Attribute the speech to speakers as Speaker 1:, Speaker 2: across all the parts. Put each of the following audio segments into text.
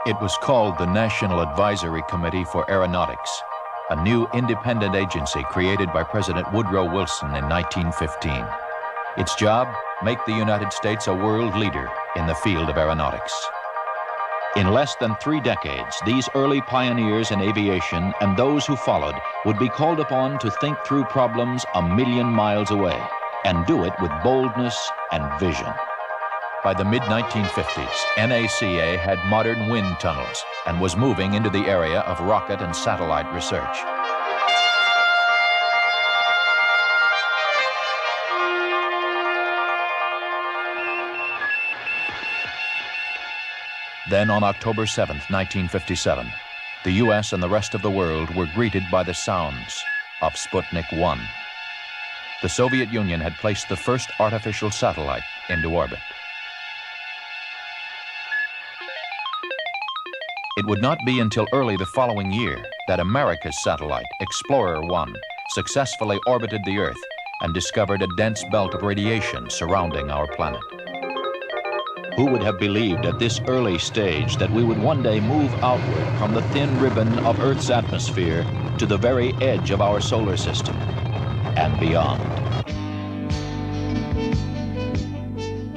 Speaker 1: It was called the National Advisory Committee for Aeronautics, a new independent agency created by President Woodrow Wilson in 1915. Its job, make the United States a world leader in the field of aeronautics. In less than 3 decades, these early pioneers in aviation and those who followed would be called upon to think through problems a million miles away and do it with boldness and vision. By the mid-1950s, NACA had modern wind tunnels and was moving into the area of rocket and satellite research. Then on October 7th, 1957, the U.S. and the rest of the world were greeted by the sounds of Sputnik 1. The Soviet Union had placed the first artificial satellite into orbit. It would not be until early the following year that America's satellite, Explorer 1, successfully orbited the Earth and discovered a dense belt of radiation surrounding our planet. Who would have believed at this early stage that we would one day move outward from the thin ribbon of Earth's atmosphere to the very edge of our solar system and beyond?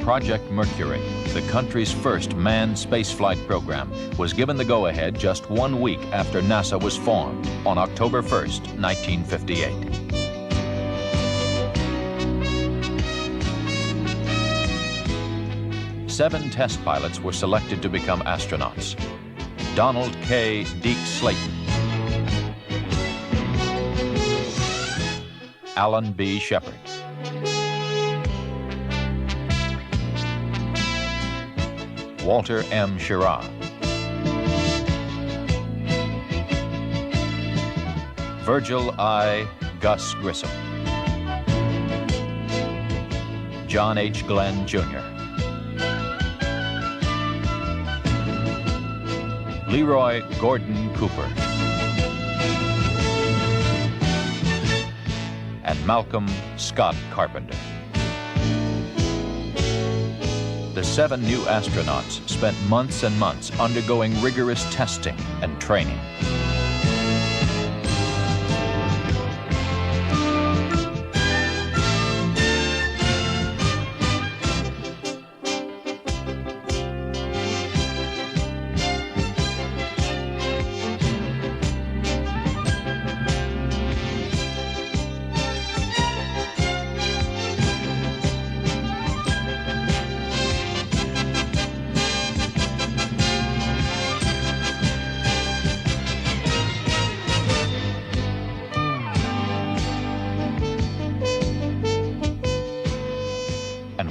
Speaker 1: Project Mercury, the country's first manned spaceflight program, was given the go-ahead just 1 week after NASA was formed on October 1st, 1958. Seven test pilots were selected to become astronauts. Donald K. Deke Slayton, Alan B. Shepard, Walter M. Schirra, Virgil I. Gus Grissom, John H. Glenn, Jr., Leroy Gordon Cooper, and Malcolm Scott Carpenter. The 7 new astronauts spent months and months undergoing rigorous testing and training.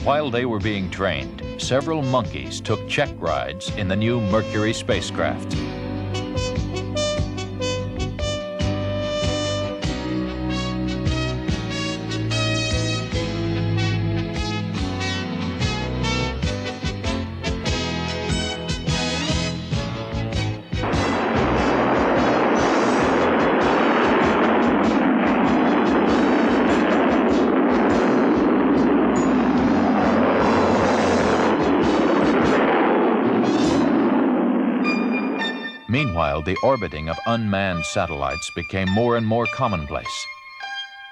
Speaker 1: While they were being trained, several monkeys took check rides in the new Mercury spacecraft. Meanwhile, the orbiting of unmanned satellites became more and more commonplace.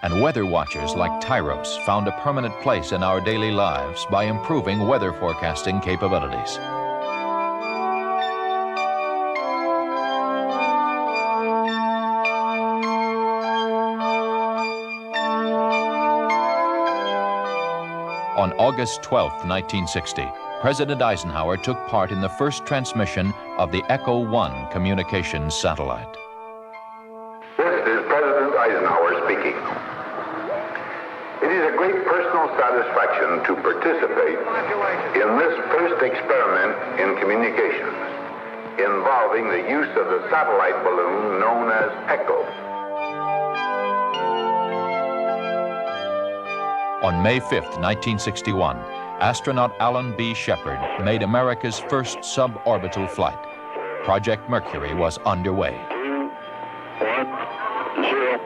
Speaker 1: And weather watchers like Tyros found a permanent place in our daily lives by improving weather forecasting capabilities. On August 12, 1960, President Eisenhower took part in the first transmission of the Echo 1 communications satellite.
Speaker 2: This is President Eisenhower speaking. It is a great personal satisfaction to participate in this first experiment in communications involving the use of the satellite balloon known as Echo.
Speaker 1: On May 5, 1961, astronaut Alan B. Shepard made America's first suborbital flight. Project Mercury was underway.
Speaker 3: 2, 1, 0.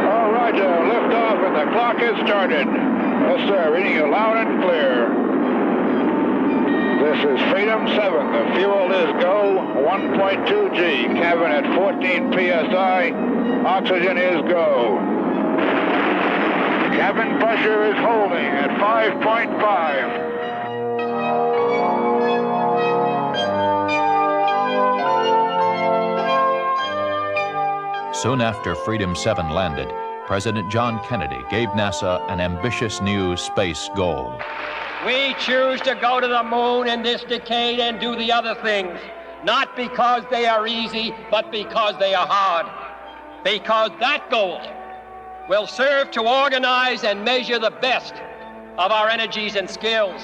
Speaker 3: All right, lift off and the clock has started. Yes, sir, reading you loud and clear. The This is Freedom 7. The fuel is go. 1.2 G. Cabin at 14 psi. Oxygen is go. Cabin pressure is holding at 5.5.
Speaker 1: Soon after Freedom 7 landed, President John Kennedy gave NASA an ambitious new space goal.
Speaker 4: We choose to go to the moon in this decade and do the other things, not because they are easy, but because they are hard. Because that goal will serve to organize and measure the best of our energies and skills.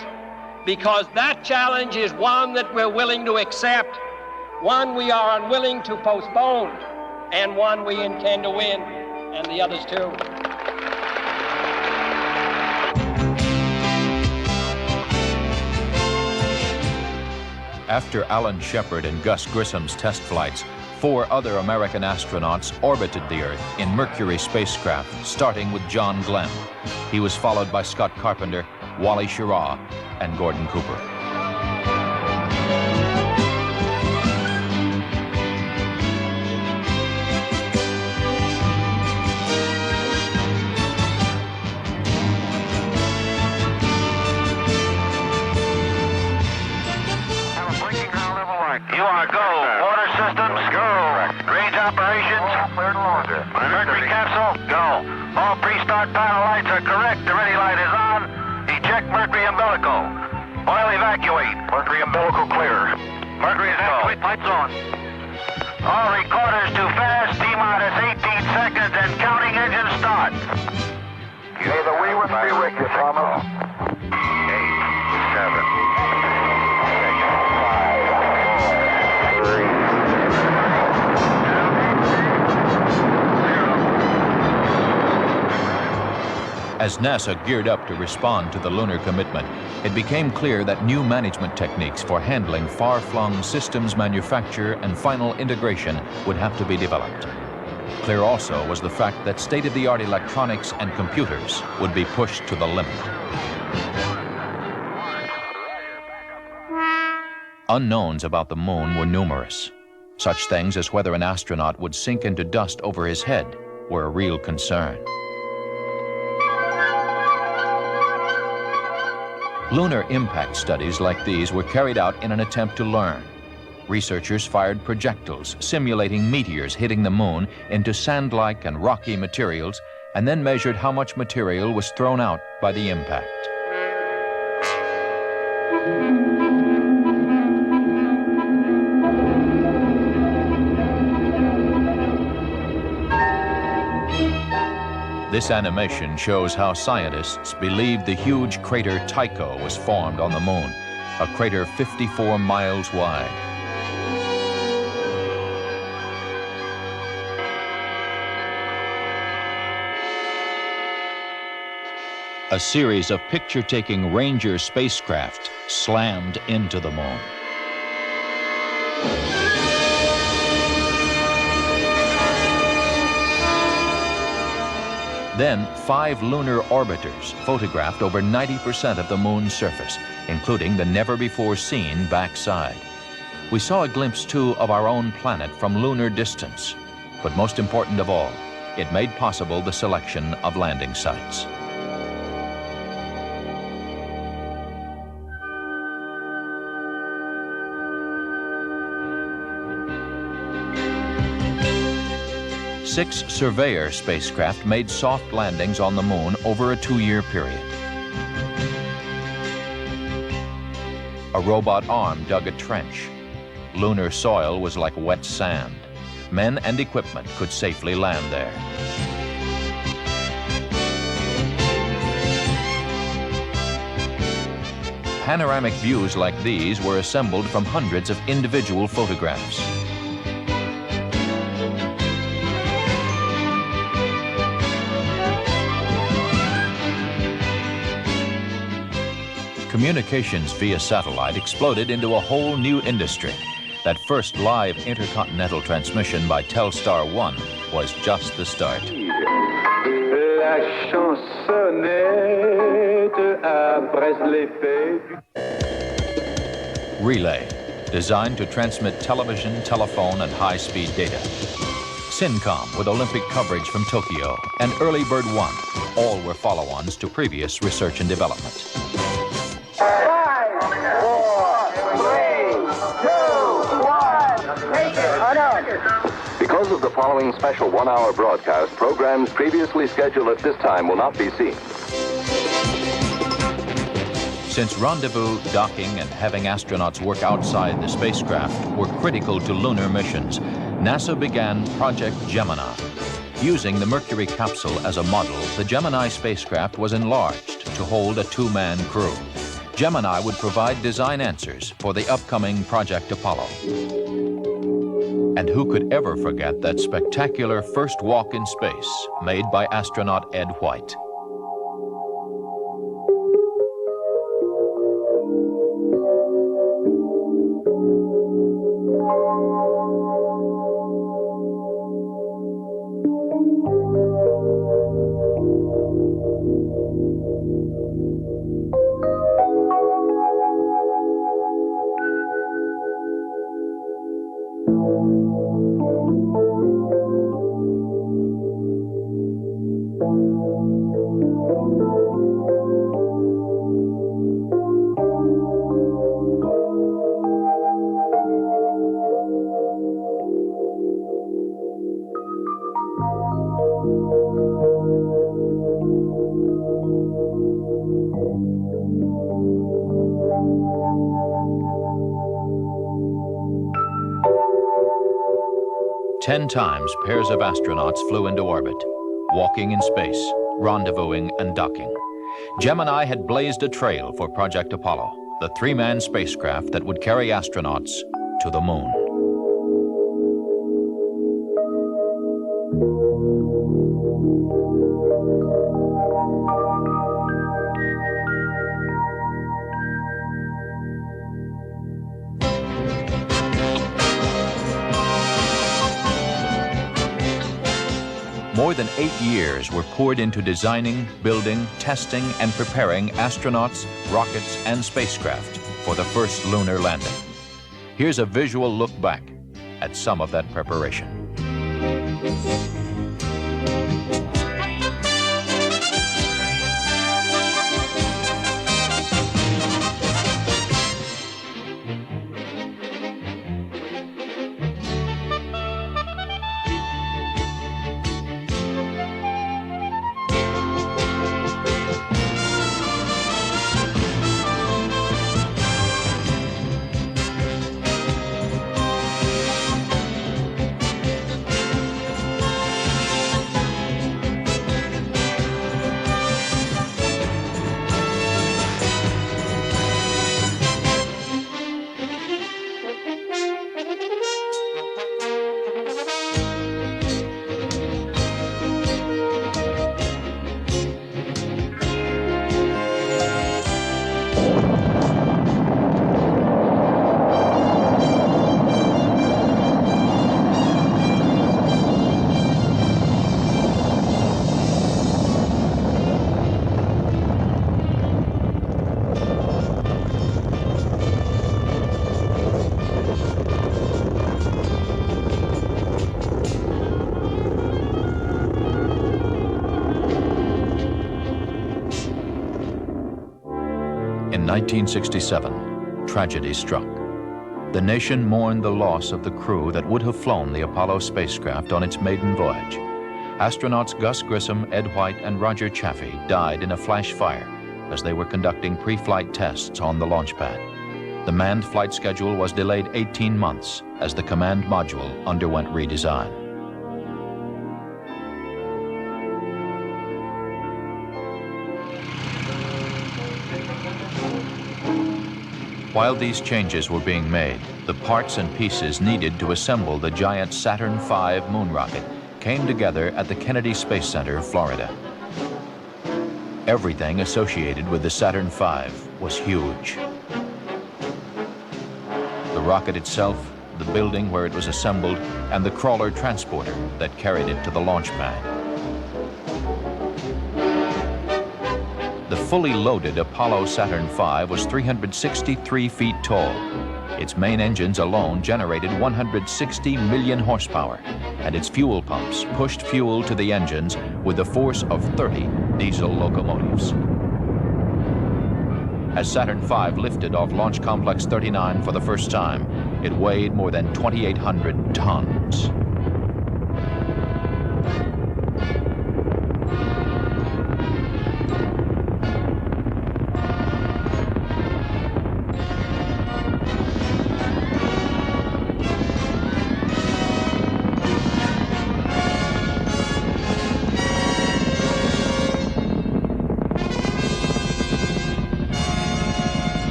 Speaker 4: Because that challenge is one that we're willing to accept, one we are unwilling to postpone, and one we intend to win, and the others too.
Speaker 1: After Alan Shepard and Gus Grissom's test flights, 4 other American astronauts orbited the Earth in Mercury spacecraft, starting with John Glenn. He was followed by Scott Carpenter, Wally Schirra, and Gordon Cooper.
Speaker 5: You are go. Water systems, go. Range operations, clear to launcher. Mercury capsule, go. All pre-start panel lights are correct. The ready light is on. Eject Mercury umbilical. Oil evacuate. Mercury umbilical clear. Mercury evacuate. Lights on. All recorders to fast. T-minus 18 seconds and counting engine start.
Speaker 2: May the we with be with you, Thomas.
Speaker 5: 8, 7.
Speaker 1: As NASA geared up to respond to the lunar commitment, it became clear that new management techniques for handling far-flung systems manufacture and final integration would have to be developed. Clear also was the fact that state-of-the-art electronics and computers would be pushed to the limit. Unknowns about the moon were numerous. Such things as whether an astronaut would sink into dust over his head were a real concern. Lunar impact studies like these were carried out in an attempt to learn. Researchers fired projectiles simulating meteors hitting the moon into sand-like and rocky materials, and then measured how much material was thrown out by the impact. This animation shows how scientists believed the huge crater Tycho was formed on the moon, a crater 54 miles wide. A series of picture-taking Ranger spacecraft slammed into the moon. Then, 5 lunar orbiters photographed over 90% of the moon's surface, including the never-before-seen backside. We saw a glimpse, too, of our own planet from lunar distance. But most important of all, it made possible the selection of landing sites. Six Surveyor spacecraft made soft landings on the moon over a 2-year period. A robot arm dug a trench. Lunar soil was like wet sand. Men and equipment could safely land there. Panoramic views like these were assembled from hundreds of individual photographs. Communications via satellite exploded into a whole new industry. That first live intercontinental transmission by Telstar 1 was just the start.
Speaker 6: La chansonnette après l'effet.
Speaker 1: Relay, designed to transmit television, telephone, and high-speed data. Syncom, with Olympic coverage from Tokyo, and Early Bird 1, all were follow-ons to previous research and development.
Speaker 6: 5, 4, 3, 2, 1, take it.
Speaker 7: Because of the following special one-hour broadcast, programs previously scheduled at this time will not be seen.
Speaker 1: Since rendezvous, docking, and having astronauts work outside the spacecraft were critical to lunar missions, NASA began Project Gemini. Using the Mercury capsule as a model, the Gemini spacecraft was enlarged to hold a two-man crew. Gemini would provide design answers for the upcoming Project Apollo. And who could ever forget that spectacular first walk in space made by astronaut Ed White? Ten times pairs of astronauts flew into orbit, walking in space, rendezvousing, and docking. Gemini had blazed a trail for Project Apollo, the three-man spacecraft that would carry astronauts to the moon. More than 8 years were poured into designing, building, testing, and preparing astronauts, rockets, and spacecraft for the first lunar landing. Here's a visual look back at some of that preparation. In 1967, tragedy struck. The nation mourned the loss of the crew that would have flown the Apollo spacecraft on its maiden voyage. Astronauts Gus Grissom, Ed White, and Roger Chaffee died in a flash fire as they were conducting pre-flight tests on the launch pad. The manned flight schedule was delayed 18 months as the command module underwent redesign. While these changes were being made, the parts and pieces needed to assemble the giant Saturn V moon rocket came together at the Kennedy Space Center, Florida. Everything associated with the Saturn V was huge. The rocket itself, the building where it was assembled, and the crawler transporter that carried it to the launch pad. The fully loaded Apollo Saturn V was 363 feet tall, Its main engines alone generated 160 million horsepower, and its fuel pumps pushed fuel to the engines with the force of 30 diesel locomotives. As Saturn V lifted off Launch Complex 39 for the first time, it weighed more than 2,800 tons.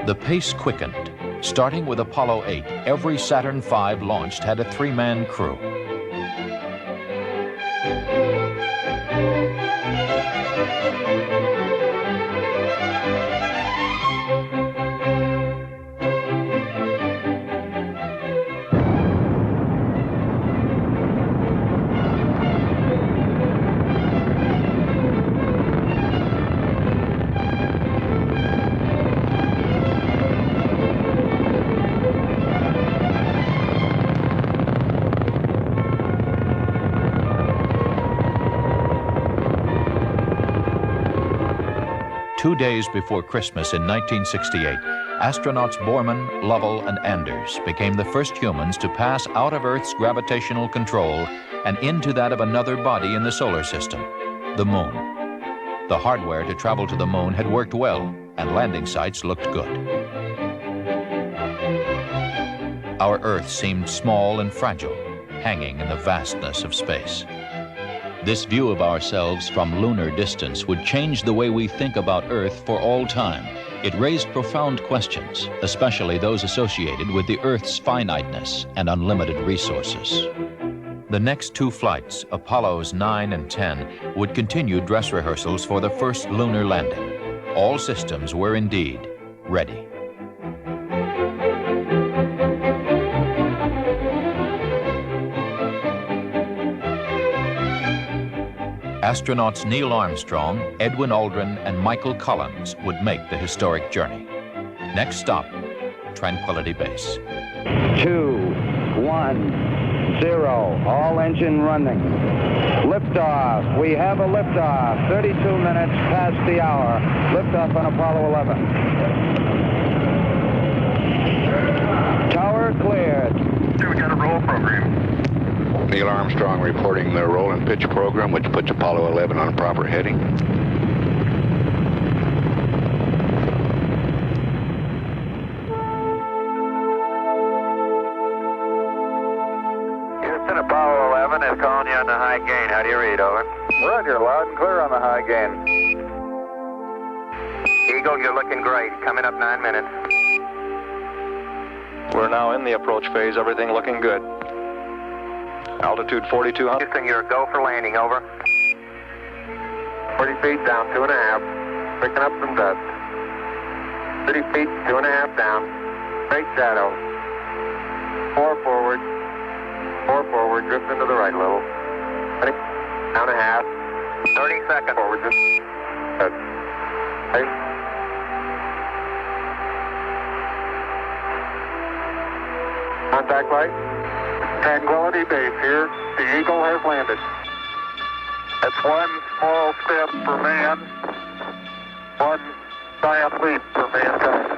Speaker 1: The pace quickened. Starting with Apollo 8, every Saturn V launched had a three-man crew. Two days before Christmas in 1968, astronauts Borman, Lovell, and Anders became the first humans to pass out of Earth's gravitational control and into that of another body in the solar system, the Moon. The hardware to travel to the Moon had worked well, and landing sites looked good. Our Earth seemed small and fragile, hanging in the vastness of space. This view of ourselves from lunar distance would change the way we think about Earth for all time. It raised profound questions, especially those associated with the Earth's finiteness and unlimited resources. The next two flights, Apollos 9 and 10, would continue dress rehearsals for the first lunar landing. All systems were indeed ready. Astronauts Neil Armstrong, Edwin Aldrin, and Michael Collins would make the historic journey. Next stop, Tranquility Base.
Speaker 8: 2, 1, 0. All engine running. Liftoff. We have a liftoff. 32 minutes past the hour. Liftoff on Apollo 11. Tower cleared.
Speaker 5: We got a roll program. Neil Armstrong reporting the roll and pitch program, which puts Apollo 11 on a proper heading. Houston, Apollo 11 is calling you on the high gain. How do you read, over?
Speaker 9: Roger, loud and clear on the high gain.
Speaker 5: Eagle, you're looking great. Coming up 9 minutes.
Speaker 9: We're now in the approach phase, everything looking good. Altitude 4,200.
Speaker 5: Houston, you're a go for landing, over.
Speaker 9: 40 feet down, 2.5. Picking up some dust. 30 feet, 2.5 down. Straight shadow. 4 forward. 4 forward, drift into the right a little. 20, down a half.
Speaker 5: 30 seconds.
Speaker 9: Forward, just. Good. Hey. Contact light. Tranquility Base here. The Eagle has landed. That's one small step for man, one giant leap for mankind.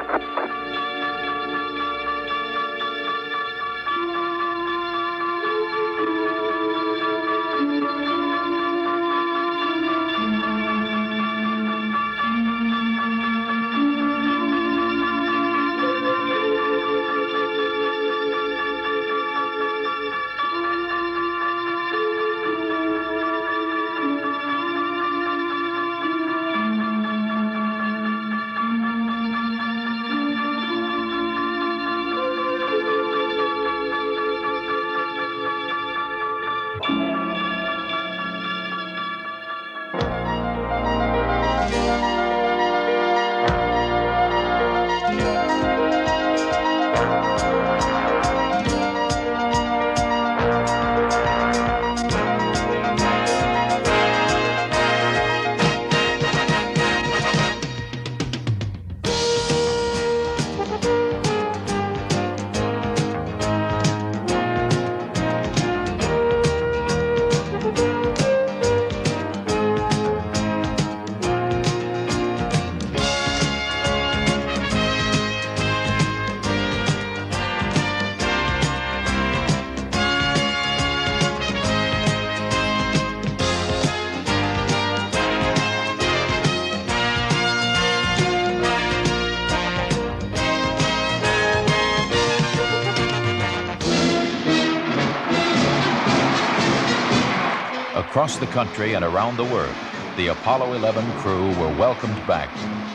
Speaker 1: Across the country and around the world, the Apollo 11 crew were welcomed back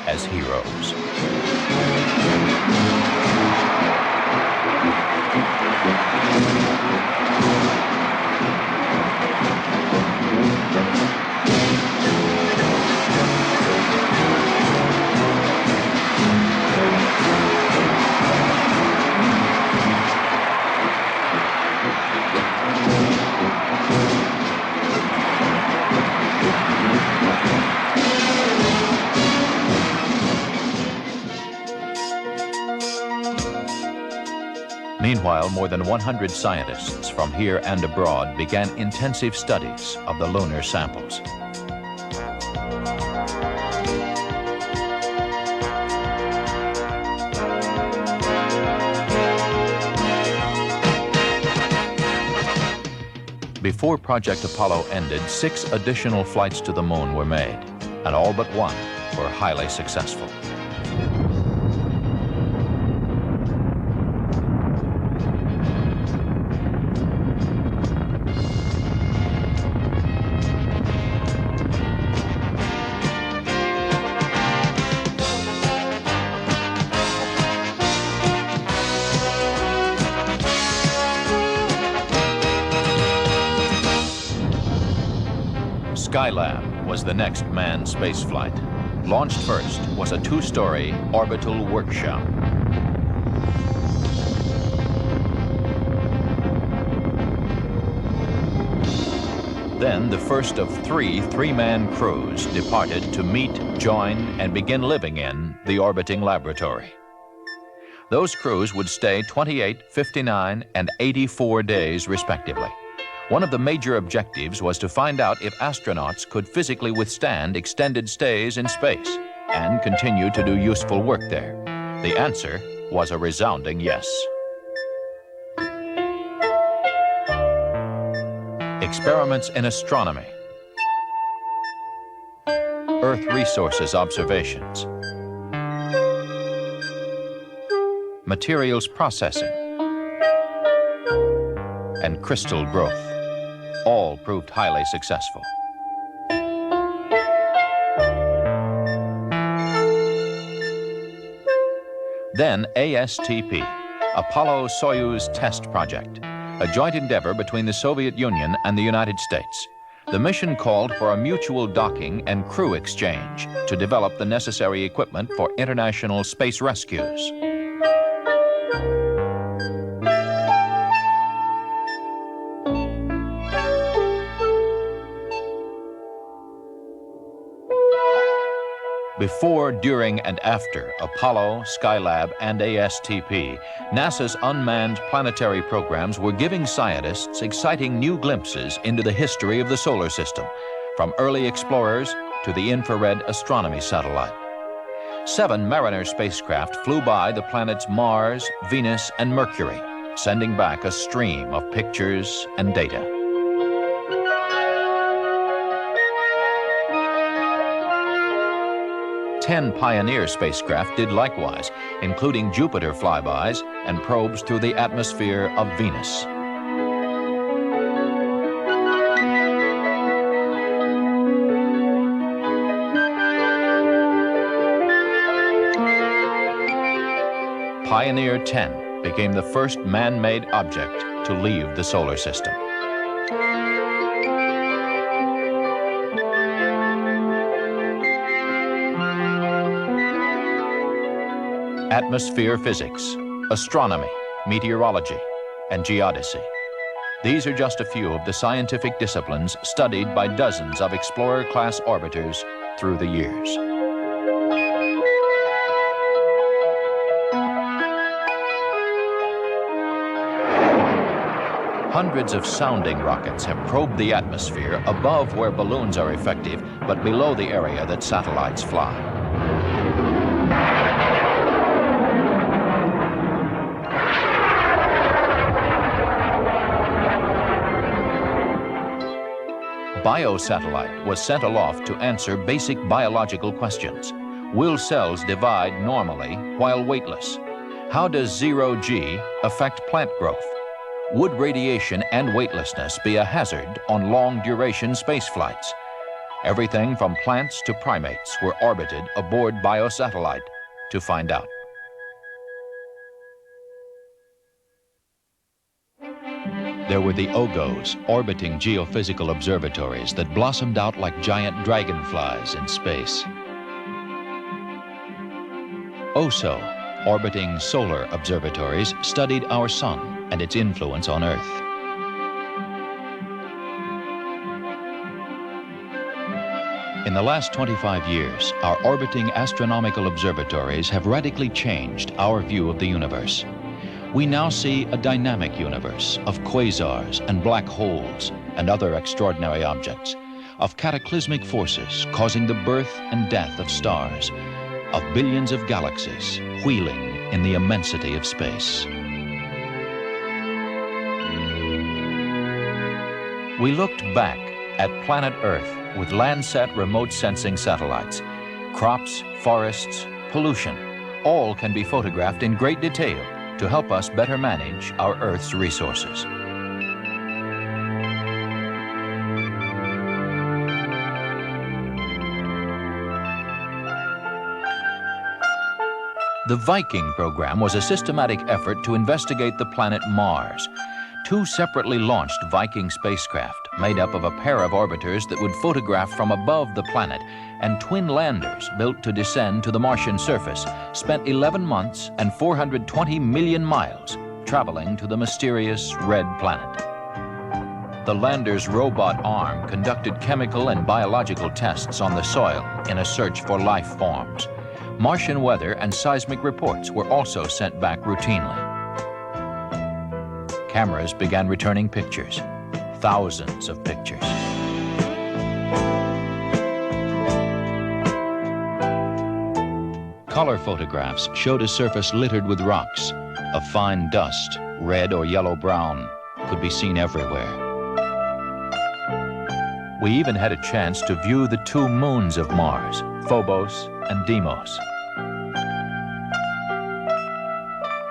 Speaker 1: as heroes. Meanwhile, more than 100 scientists from here and abroad began intensive studies of the lunar samples. Before Project Apollo ended, 6 additional flights to the moon were made, and all but one were highly successful. Skylab was the next manned spaceflight. Launched first was a 2-story orbital workshop. Then the first of 3 3-man crews departed to meet, join, and begin living in the orbiting laboratory. Those crews would stay 28, 59, and 84 days respectively. One of the major objectives was to find out if astronauts could physically withstand extended stays in space and continue to do useful work there. The answer was a resounding yes. Experiments in astronomy, Earth resources observations, materials processing, and crystal growth all proved highly successful. Then ASTP, Apollo-Soyuz Test Project, a joint endeavor between the Soviet Union and the United States. The mission called for a mutual docking and crew exchange to develop the necessary equipment for international space rescues. Before, during, and after Apollo, Skylab, and ASTP, NASA's unmanned planetary programs were giving scientists exciting new glimpses into the history of the solar system, from early explorers to the infrared astronomy satellite. 7 Mariner spacecraft flew by the planets Mars, Venus, and Mercury, sending back a stream of pictures and data. 10 Pioneer spacecraft did likewise, including Jupiter flybys and probes through the atmosphere of Venus. Pioneer 10 became the first man-made object to leave the solar system. Atmosphere physics, astronomy, meteorology, and geodesy. These are just a few of the scientific disciplines studied by dozens of Explorer-class orbiters through the years. Hundreds of sounding rockets have probed the atmosphere above where balloons are effective, but below the area that satellites fly. Biosatellite was sent aloft to answer basic biological questions. Will cells divide normally while weightless? How does zero-G affect plant growth? would radiation and weightlessness be a hazard on long-duration space flights? Everything from plants to primates were orbited aboard biosatellite to find out. There were the OGOs, orbiting geophysical observatories that blossomed out like giant dragonflies in space. OSO, orbiting solar observatories, studied our sun and its influence on Earth. In the last 25 years, our orbiting astronomical observatories have radically changed our view of the universe. We now see a dynamic universe of quasars and black holes and other extraordinary objects, of cataclysmic forces causing the birth and death of stars, of billions of galaxies wheeling in the immensity of space. We looked back at planet Earth with Landsat remote sensing satellites. Crops, forests, pollution, all can be photographed in great detail to help us better manage our Earth's resources. The Viking program was a systematic effort to investigate the planet Mars. 2 separately launched Viking spacecraft, made up of a pair of orbiters that would photograph from above the planet, and twin landers built to descend to the Martian surface, spent 11 months and 420 million miles traveling to the mysterious red planet. The lander's robot arm conducted chemical and biological tests on the soil in a search for life forms. Martian weather and seismic reports were also sent back routinely. Cameras began returning pictures, thousands of pictures. Color photographs showed a surface littered with rocks. A fine dust, red or yellow-brown, could be seen everywhere. We even had a chance to view the 2 moons of Mars, Phobos and Deimos.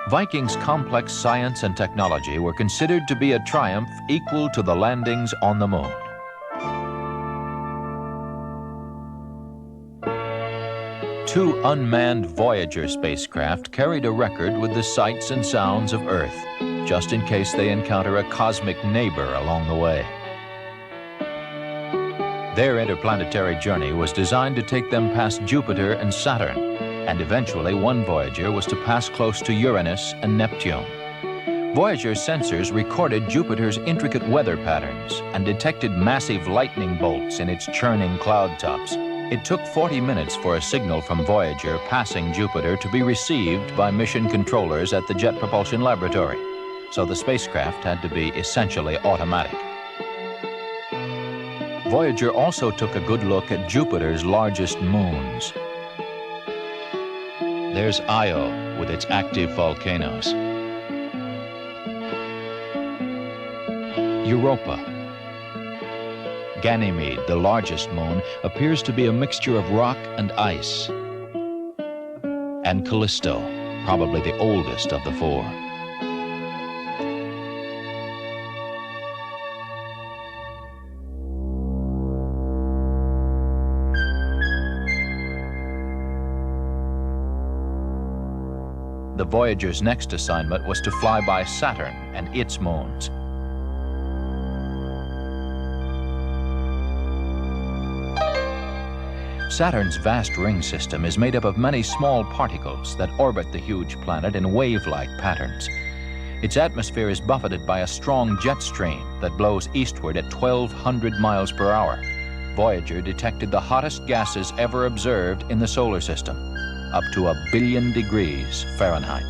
Speaker 1: Viking's complex science and technology were considered to be a triumph equal to the landings on the moon. Two unmanned Voyager spacecraft carried a record with the sights and sounds of Earth, just in case they encounter a cosmic neighbor along the way. Their interplanetary journey was designed to take them past Jupiter and Saturn, and eventually one Voyager was to pass close to Uranus and Neptune. Voyager's sensors recorded Jupiter's intricate weather patterns and detected massive lightning bolts in its churning cloud tops. It took 40 minutes for a signal from Voyager passing Jupiter to be received by mission controllers at the Jet Propulsion Laboratory, so the spacecraft had to be essentially automatic. Voyager also took a good look at Jupiter's largest moons. There's Io with its active volcanoes. Europa. Ganymede, the largest moon, appears to be a mixture of rock and ice. And Callisto, probably the oldest of the four. The Voyager's next assignment was to fly by Saturn and its moons. Saturn's vast ring system is made up of many small particles that orbit the huge planet in wave-like patterns. Its atmosphere is buffeted by a strong jet stream that blows eastward at 1,200 miles per hour. Voyager detected the hottest gases ever observed in the solar system, up to 1 billion degrees Fahrenheit.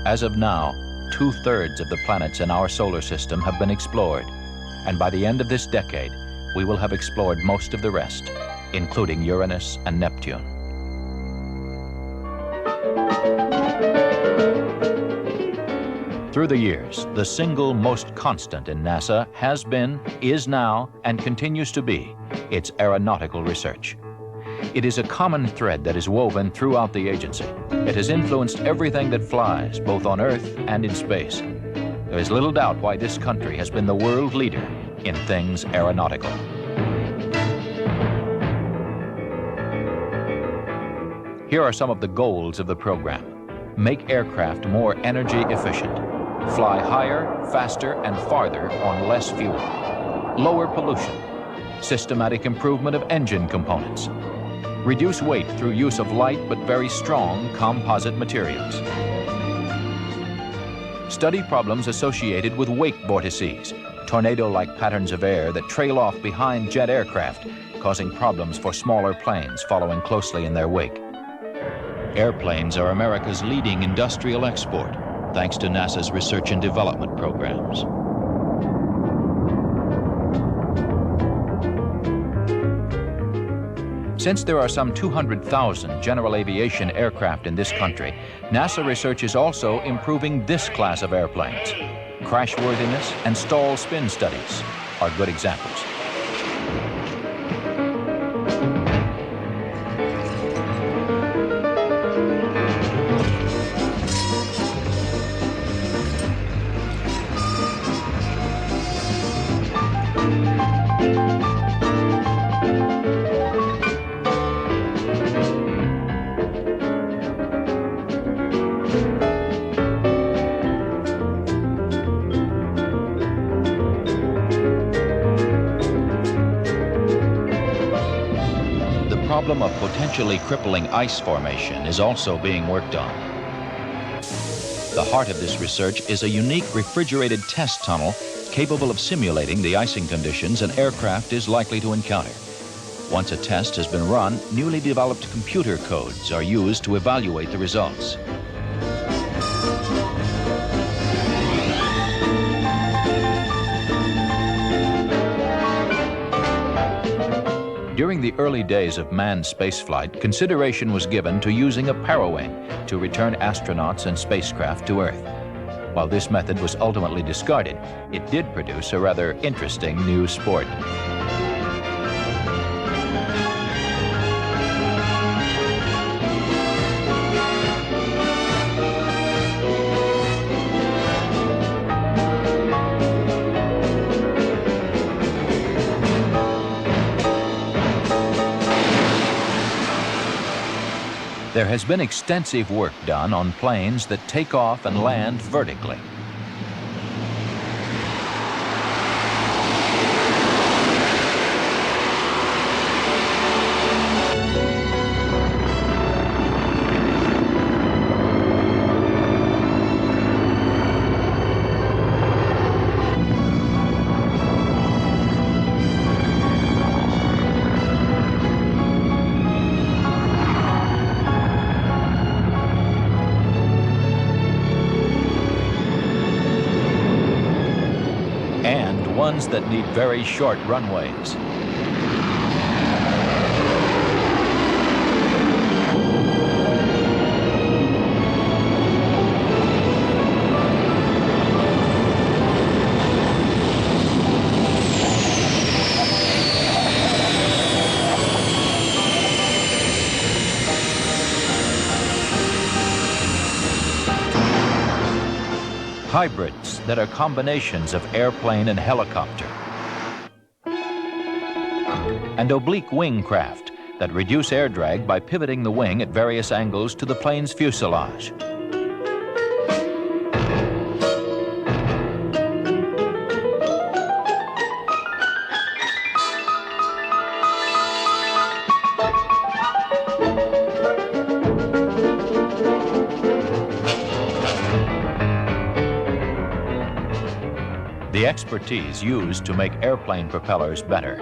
Speaker 1: As of now, 2/3 of the planets in our solar system have been explored, and by the end of this decade, we will have explored most of the rest, including Uranus and Neptune. Through the years, the single most constant in NASA has been, is now, and continues to be its aeronautical research. It is a common thread that is woven throughout the agency. It has influenced everything that flies, both on Earth and in space. There is little doubt why this country has been the world leader in things aeronautical. Here are some of the goals of the program. Make aircraft more energy efficient. Fly higher, faster, and farther on less fuel. Lower pollution. Systematic improvement of engine components. Reduce weight through use of light but very strong composite materials. Study problems associated with wake vortices, tornado-like patterns of air that trail off behind jet aircraft, causing problems for smaller planes following closely in their wake. Airplanes are America's leading industrial export, thanks to NASA's research and development programs. Since there are some 200,000 general aviation aircraft in this country, NASA research is also improving this class of airplanes. Crashworthiness and stall spin studies are good examples. The problem of potentially crippling ice formation is also being worked on. The heart of this research is a unique refrigerated test tunnel capable of simulating the icing conditions an aircraft is likely to encounter. Once a test has been run, newly developed computer codes are used to evaluate the results. During the early days of manned spaceflight, consideration was given to using a parawing to return astronauts and spacecraft to Earth. While this method was ultimately discarded, it did produce a rather interesting new sport. There has been extensive work done on planes that take off and land vertically. Ones that need very short runways. Hybrids that are combinations of airplane and helicopter. And oblique wing craft that reduce air drag by pivoting the wing at various angles to the plane's fuselage. The expertise used to make airplane propellers better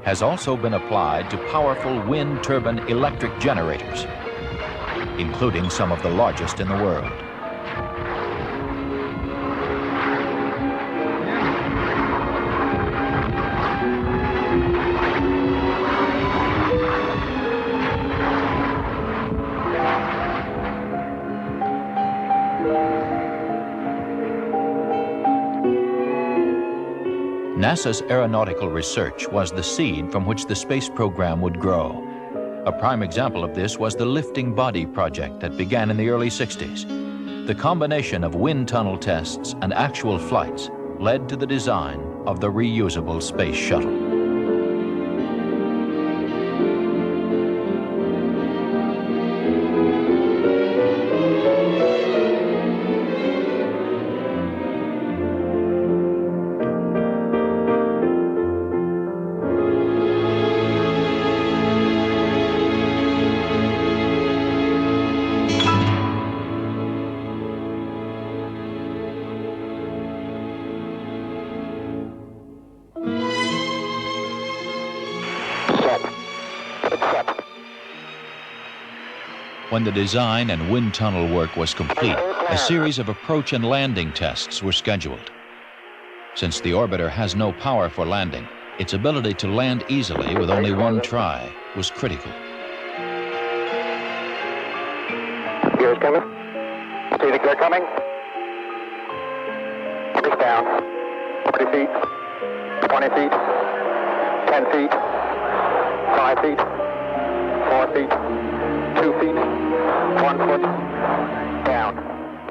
Speaker 1: has also been applied to powerful wind turbine electric generators, including some of the largest in the world. NASA's aeronautical research was the seed from which the space program would grow. A prime example of this was the Lifting Body project that began in the early 60s. The combination of wind tunnel tests and actual flights led to the design of the reusable space shuttle. When the design and wind tunnel work was complete, a series of approach and landing tests were scheduled. Since the orbiter has no power for landing, its ability to land easily with only one try was critical.
Speaker 9: Gears coming. See the gear coming. Gears down. 40 feet. 20 feet. 10 feet. 5 feet. 4 feet. 2 feet. 1 foot. Down.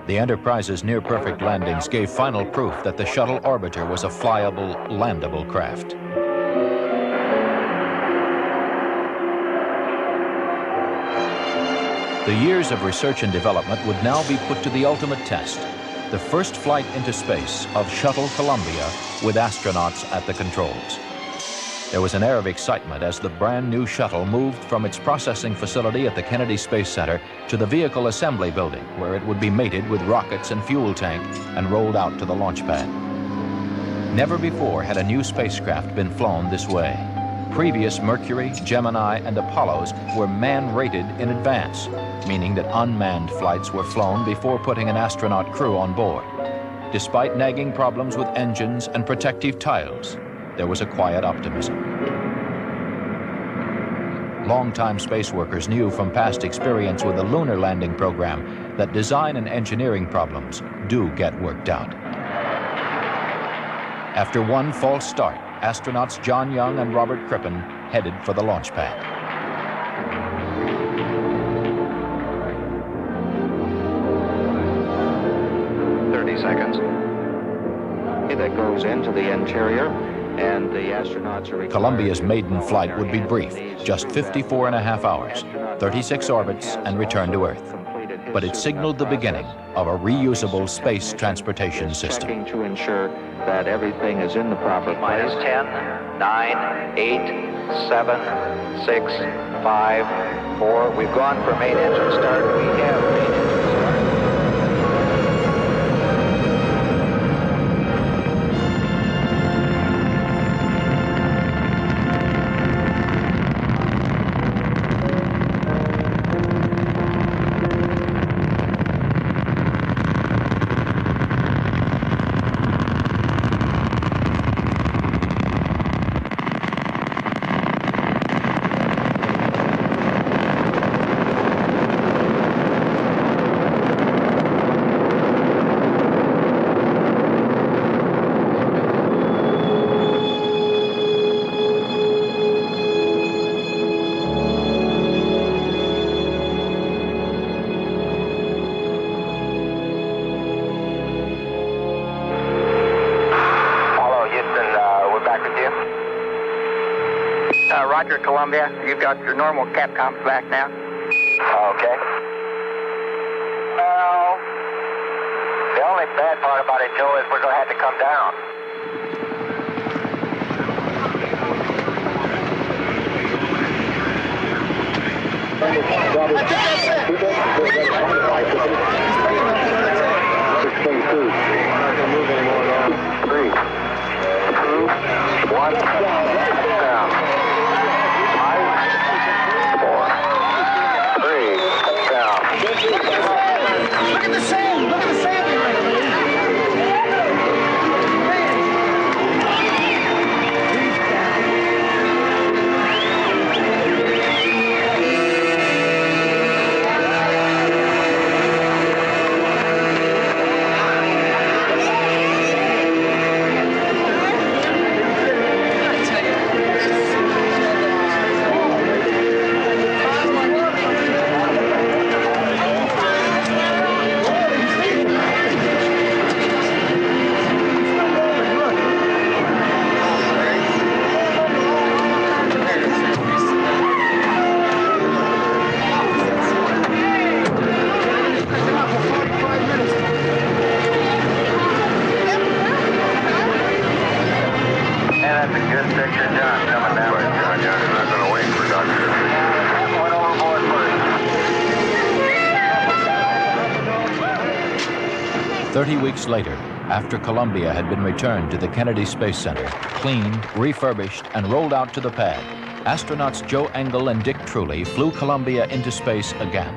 Speaker 1: The Enterprise's near-perfect landings gave final proof that the shuttle orbiter was a flyable, landable craft. The years of research and development would now be put to the ultimate test, the first flight into space of Shuttle Columbia with astronauts at the controls. There was an air of excitement as the brand new shuttle moved from its processing facility at the Kennedy Space Center to the vehicle assembly building, where it would be mated with rockets and fuel tank and rolled out to the launch pad. Never before had a new spacecraft been flown this way. Previous Mercury, Gemini, and Apollos were man-rated in advance, meaning that unmanned flights were flown before putting an astronaut crew on board. Despite nagging problems with engines and protective tiles, there was a quiet optimism. Longtime space workers knew from past experience with the lunar landing program that design and engineering problems do get worked out. After one false start, astronauts John Young and Robert Crippen headed for the launch pad.
Speaker 8: 30 seconds. That goes into the interior, and the astronauts are...
Speaker 1: Columbia's maiden flight would be brief, just 54.5 hours, 36 orbits, and return to Earth. But it signaled the beginning of a reusable space transportation system.
Speaker 8: Checking to ensure that everything is in the proper place.
Speaker 10: Minus 10, 9, 8, 7, 6, 5, 4. We've gone for main engine start. We have main engine start.
Speaker 9: Roger, Columbia. You've got your normal Capcoms back now.
Speaker 10: Okay. Well, the only bad part about it, Joe, is we're going to have to come down.
Speaker 9: Three, two, one, down. 5, 4, 3, down.
Speaker 6: Look at the sand! Look at the sand!
Speaker 1: 30 weeks later, after Columbia had been returned to the Kennedy Space Center, cleaned, refurbished, and rolled out to the pad, astronauts Joe Engle and Dick Truly flew Columbia into space again.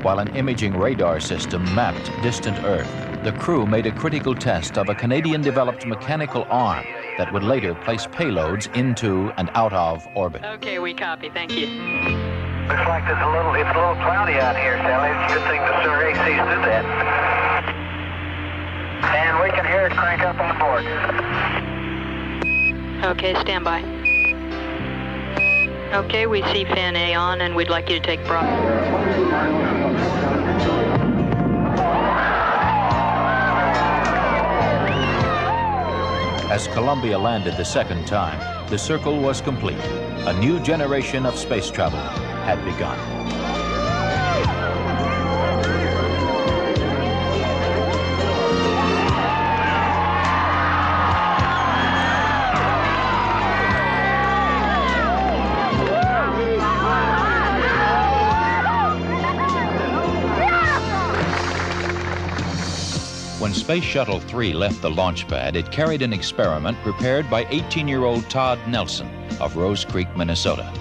Speaker 1: While an imaging radar system mapped distant Earth, the crew made a critical test of a Canadian-developed mechanical arm that would later place payloads into and out of orbit.
Speaker 11: Okay, we copy. Thank you.
Speaker 5: Looks like it's a little cloudy out here, Sally. It's a good thing the Surveyor sees through that. And we can hear it crank up on board.
Speaker 11: Okay, stand by. Okay, we see fan A on, and we'd like you to take broad.
Speaker 1: As Columbia landed the second time, the circle was complete. A new generation of space travel had begun. When Space Shuttle 3 left the launch pad, it carried an experiment prepared by 18-year-old Todd Nelson of Rose Creek, Minnesota.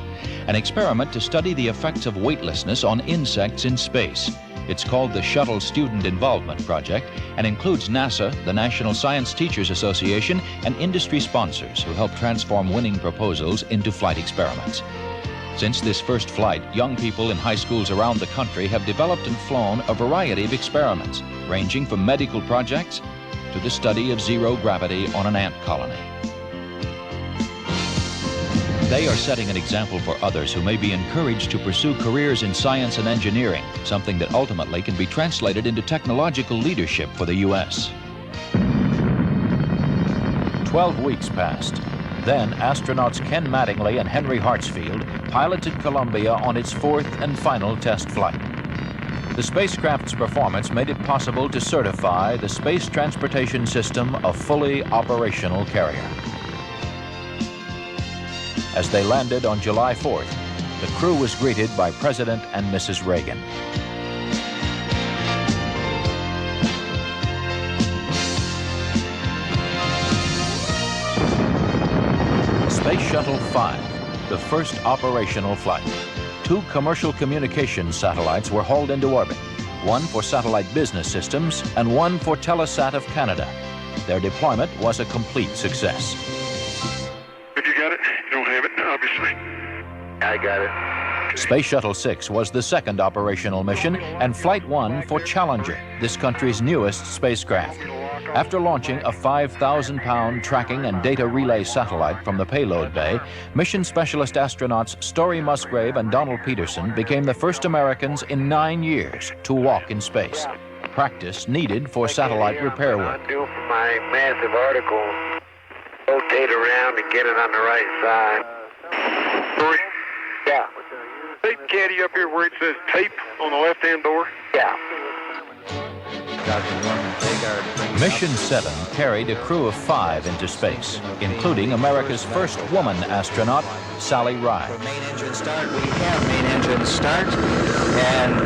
Speaker 1: An experiment to study the effects of weightlessness on insects in space. It's called the Shuttle Student Involvement Project and includes NASA, the National Science Teachers Association, and industry sponsors who help transform winning proposals into flight experiments. Since this first flight, young people in high schools around the country have developed and flown a variety of experiments, ranging from medical projects to the study of zero gravity on an ant colony. They are setting an example for others who may be encouraged to pursue careers in science and engineering, something that ultimately can be translated into technological leadership for the U.S. 12 weeks passed. Then, astronauts Ken Mattingly and Henry Hartsfield piloted Columbia on its fourth and final test flight. The spacecraft's performance made it possible to certify the Space Transportation System a fully operational carrier. As they landed on July 4th, the crew was greeted by President and Mrs. Reagan. Space Shuttle 5, the first operational flight. 2 commercial communications satellites were hauled into orbit, one for satellite business systems and one for Telesat of Canada. Their deployment was a complete success.
Speaker 12: If you got it, you don't have it, obviously.
Speaker 5: I got it.
Speaker 1: Space Shuttle 6 was the second operational mission and Flight 1 for Challenger, this country's newest spacecraft. After launching a 5,000-pound tracking and data relay satellite from the payload bay, mission specialist astronauts Story Musgrave and Donald Peterson became the first Americans in 9 years to walk in space. Practice needed for satellite repair work.
Speaker 5: I do for my massive article, rotate around and get it on the right side.
Speaker 12: Story?
Speaker 5: Yeah.
Speaker 12: Tape caddy up here where it says tape on the left-hand door.
Speaker 5: Yeah.
Speaker 1: Mission 7 carried a crew of 5 into space, including America's first woman astronaut, Sally Ride.
Speaker 10: For main engine start, we have main engine start and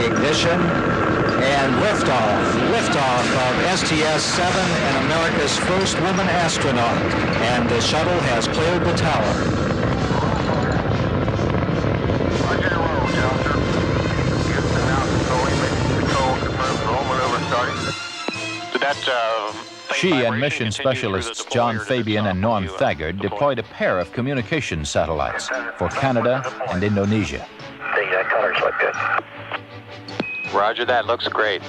Speaker 10: ignition and liftoff. Liftoff of STS-7 and America's first woman astronaut. And the shuttle has cleared the tower.
Speaker 1: She and mission specialists John Fabian and Norm Thagard deployed a pair of communication satellites for Canada and Indonesia.
Speaker 5: I think that colors look good.
Speaker 10: Roger that, looks great.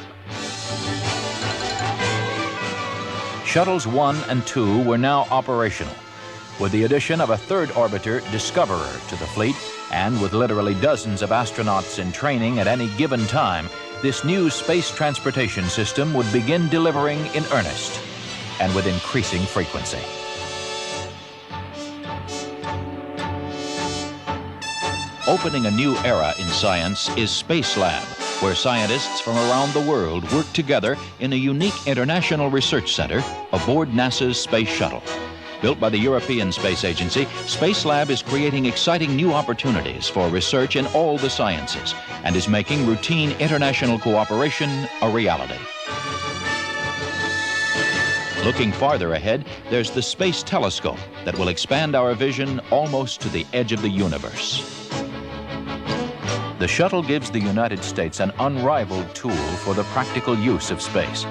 Speaker 1: Shuttles 1 and 2 were now operational. With the addition of a third orbiter, Discoverer, to the fleet, and with literally dozens of astronauts in training at any given time, this new space transportation system would begin delivering in earnest and with increasing frequency. Opening a new era in science is Spacelab, where scientists from around the world work together in a unique international research center aboard NASA's Space Shuttle. Built by the European Space Agency, Spacelab is creating exciting new opportunities for research in all the sciences and is making routine international cooperation a reality. Looking farther ahead, there's the Space Telescope that will expand our vision almost to the edge of the universe. The shuttle gives the United States an unrivaled tool for the practical use of space.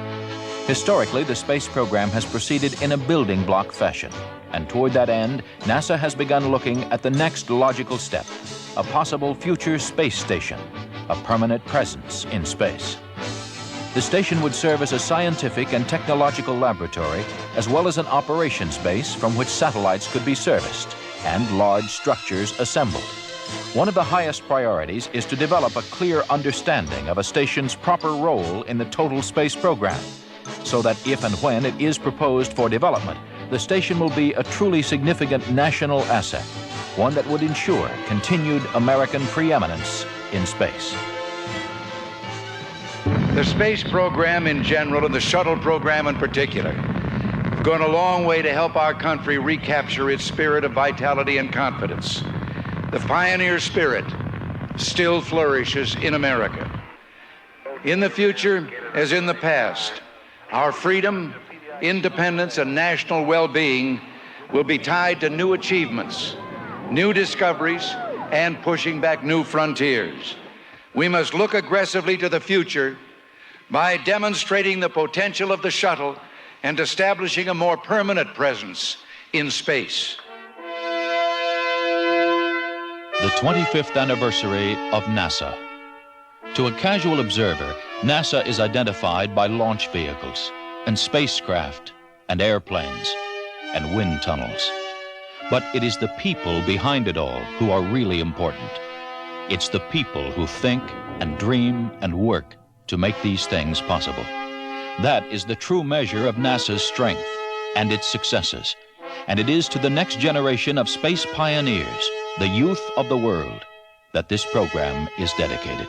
Speaker 1: Historically, the space program has proceeded in a building block fashion, and toward that end, NASA has begun looking at the next logical step, a possible future space station, a permanent presence in space. The station would serve as a scientific and technological laboratory, as well as an operations base from which satellites could be serviced and large structures assembled. One of the highest priorities is to develop a clear understanding of a station's proper role in the total space program, so that if and when it is proposed for development, the station will be a truly significant national asset, one that would ensure continued American preeminence in space.
Speaker 8: The space program in general and the shuttle program in particular have gone a long way to help our country recapture its spirit of vitality and confidence. The pioneer spirit still flourishes in America. In the future, as in the past, our freedom, independence, and national well-being will be tied to new achievements, new discoveries, and pushing back new frontiers. We must look aggressively to the future by demonstrating the potential of the shuttle and establishing a more permanent presence in space.
Speaker 1: The 25th anniversary of NASA. To a casual observer, NASA is identified by launch vehicles and spacecraft and airplanes and wind tunnels. But it is the people behind it all who are really important. It's the people who think and dream and work to make these things possible. That is the true measure of NASA's strength and its successes. And it is to the next generation of space pioneers, the youth of the world, that this program is dedicated.